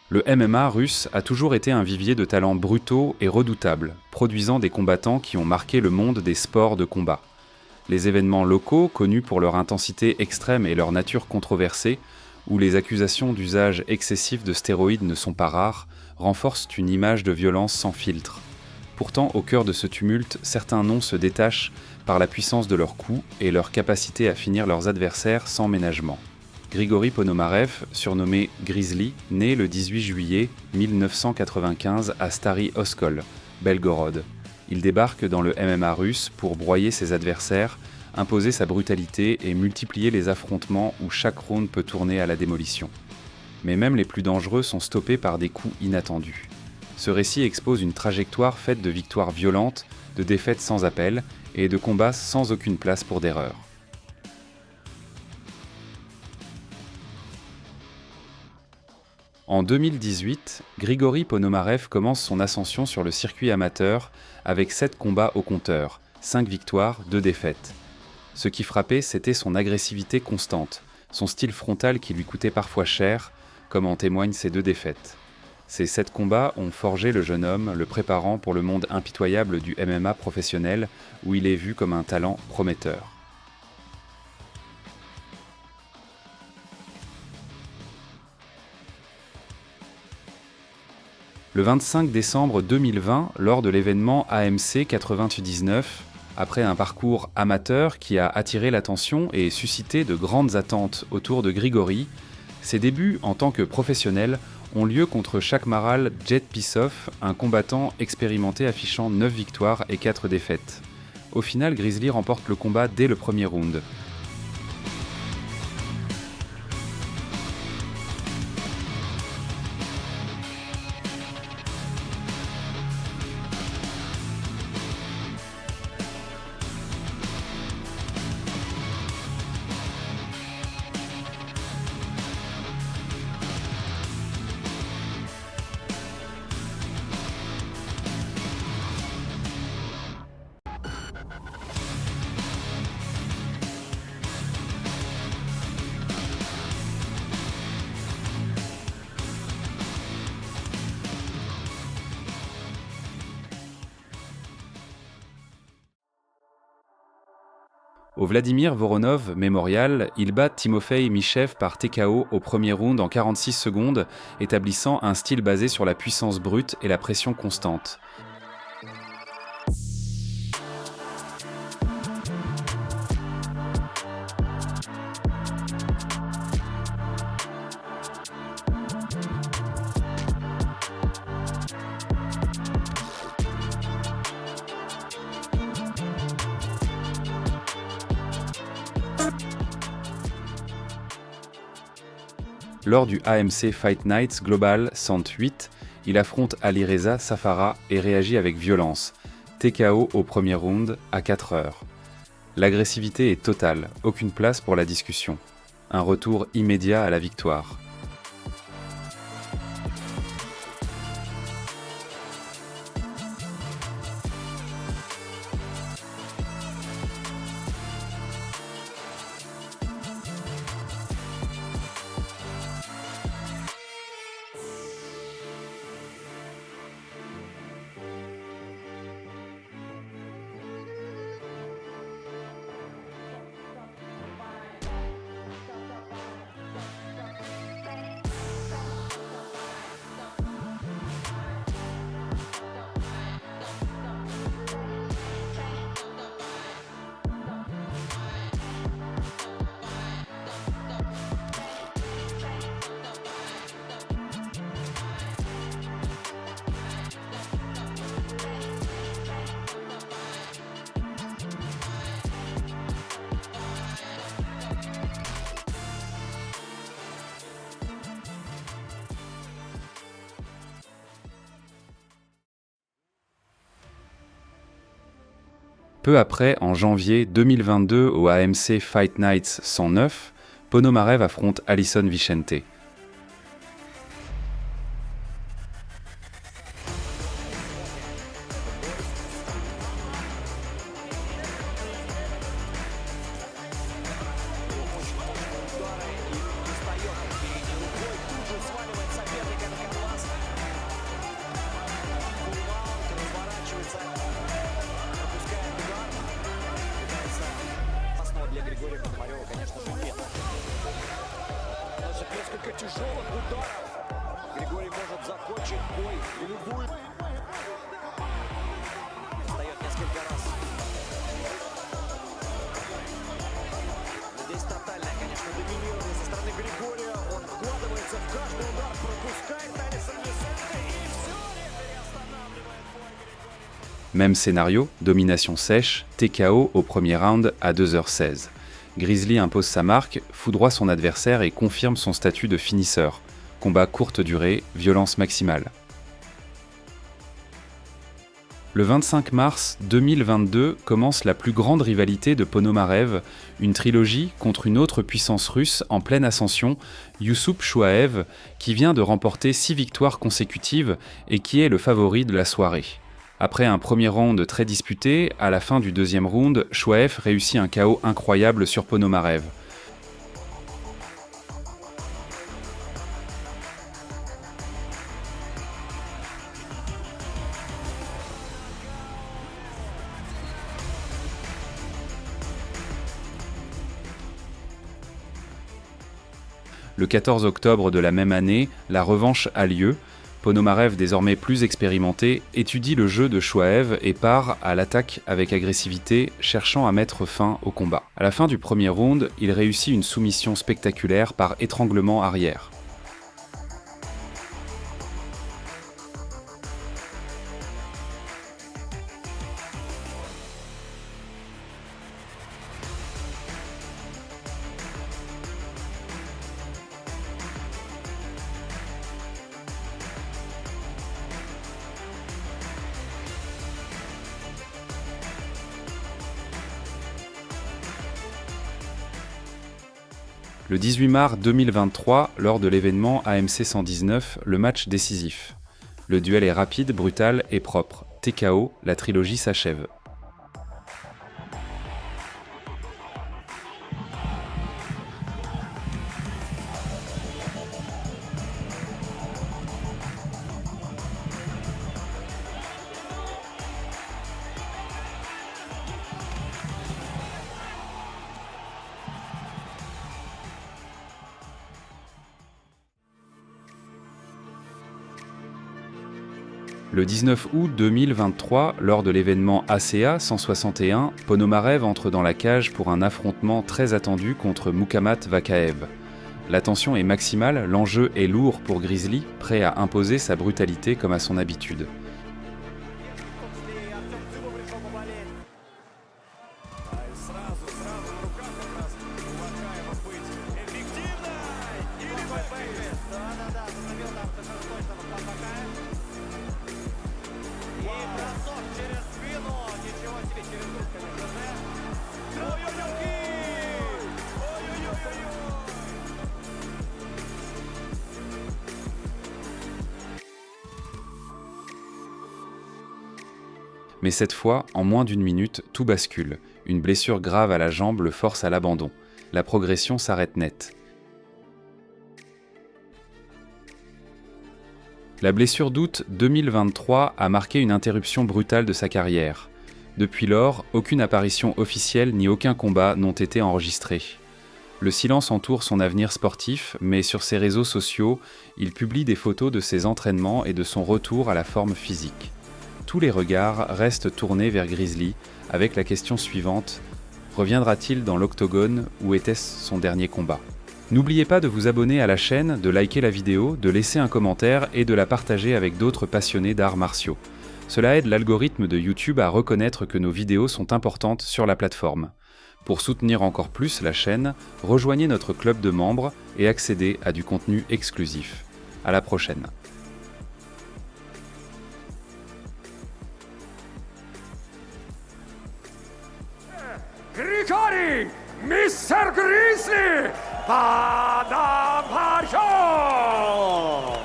Le MMA russe a toujours été un vivier de talents brutaux et redoutables, produisant des combattants qui ont marqué le monde des sports de combat. Les événements locaux, connus pour leur intensité extrême et leur nature controversée, où les accusations d'usage excessif de stéroïdes ne sont pas rares, renforcent une image de violence sans filtre. Pourtant, au cœur de ce tumulte, certains noms se détachent par la puissance de leurs coups et leur capacité à finir leurs adversaires sans ménagement. Grigori Ponomarev, surnommé Grizzly, né le 18 juillet 1995 à Stary Oskol, Belgorod. Il débarque dans le MMA russe pour broyer ses adversaires, imposer sa brutalité et multiplier les affrontements où chaque round peut tourner à la démolition. Mais même les plus dangereux sont stoppés par des coups inattendus. Ce récit expose une trajectoire faite de victoires violentes, de défaites sans appel et de combats sans aucune place pour d'erreur. En 2018, Grigori Ponomarev commence son ascension sur le circuit amateur avec 7 combats au compteur, 5 victoires, 2 défaites. Ce qui frappait, c'était son agressivité constante, son style frontal qui lui coûtait parfois cher, comme en témoignent ces 2 défaites. Ces 7 combats ont forgé le jeune homme, le préparant pour le monde impitoyable du MMA professionnel, où il est vu comme un talent prometteur. Le 25 décembre 2020, lors de l'événement AMC 99, après un parcours amateur qui a attiré l'attention et suscité de grandes attentes autour de Grigori, ses débuts en tant que professionnel ont lieu contre Shakhmaral Jetpisov, un combattant expérimenté affichant 9 victoires et 4 défaites. Au final, Grizzly remporte le combat dès le premier round. Au Vladimir Voronov Memorial, il bat Timofey Michev par TKO au premier round en 46 secondes, établissant un style basé sur la puissance brute et la pression constante. Lors du AMC Fight Nights Global 108, il affronte Alireza Safara et réagit avec violence. TKO au premier round à 4 heures. L'agressivité est totale, aucune place pour la discussion. Un retour immédiat à la victoire. Peu après, en janvier 2022 au AMC Fight Nights 109, Ponomarev affronte Alison Vicente. Même scénario, domination sèche, TKO au premier round à 2h16. Grizzly impose sa marque, foudroie son adversaire et confirme son statut de finisseur. Combat courte durée, violence maximale. Le 25 mars 2022 commence la plus grande rivalité de Ponomarev, une trilogie contre une autre puissance russe en pleine ascension, Youssoup Chouaev, qui vient de remporter 6 victoires consécutives et qui est le favori de la soirée. Après un premier round très disputé, à la fin du deuxième round, Chouaev réussit un KO incroyable sur Ponomarev. Le 14 octobre de la même année, la revanche a lieu. Ponomarev, désormais plus expérimenté, étudie le jeu de Chouaev et part à l'attaque avec agressivité, cherchant à mettre fin au combat. À la fin du premier round, il réussit une soumission spectaculaire par étranglement arrière. Le 18 mars 2023, lors de l'événement AMC 119, le match décisif. Le duel est rapide, brutal et propre. TKO, la trilogie s'achève. Le 19 août 2023, lors de l'événement ACA 161, Ponomarev entre dans la cage pour un affrontement très attendu contre Mukamat Vakaev. La tension est maximale, l'enjeu est lourd pour Grizzly, prêt à imposer sa brutalité comme à son habitude. Mais cette fois, en moins d'une minute, tout bascule. Une blessure grave à la jambe le force à l'abandon. La progression s'arrête net. La blessure d'août 2023 a marqué une interruption brutale de sa carrière. Depuis lors, aucune apparition officielle ni aucun combat n'ont été enregistrés. Le silence entoure son avenir sportif, mais sur ses réseaux sociaux, il publie des photos de ses entraînements et de son retour à la forme physique. Tous les regards restent tournés vers Grizzly, avec la question suivante: reviendra-t-il dans l'octogone ou était-ce son dernier combat? N'oubliez pas de vous abonner à la chaîne, de liker la vidéo, de laisser un commentaire et de la partager avec d'autres passionnés d'arts martiaux. Cela aide l'algorithme de YouTube à reconnaître que nos vidéos sont importantes sur la plateforme. Pour soutenir encore plus la chaîne, rejoignez notre club de membres et accédez à du contenu exclusif. À la prochaine. Grigori, Mr. Grizzly, Padam Pajon!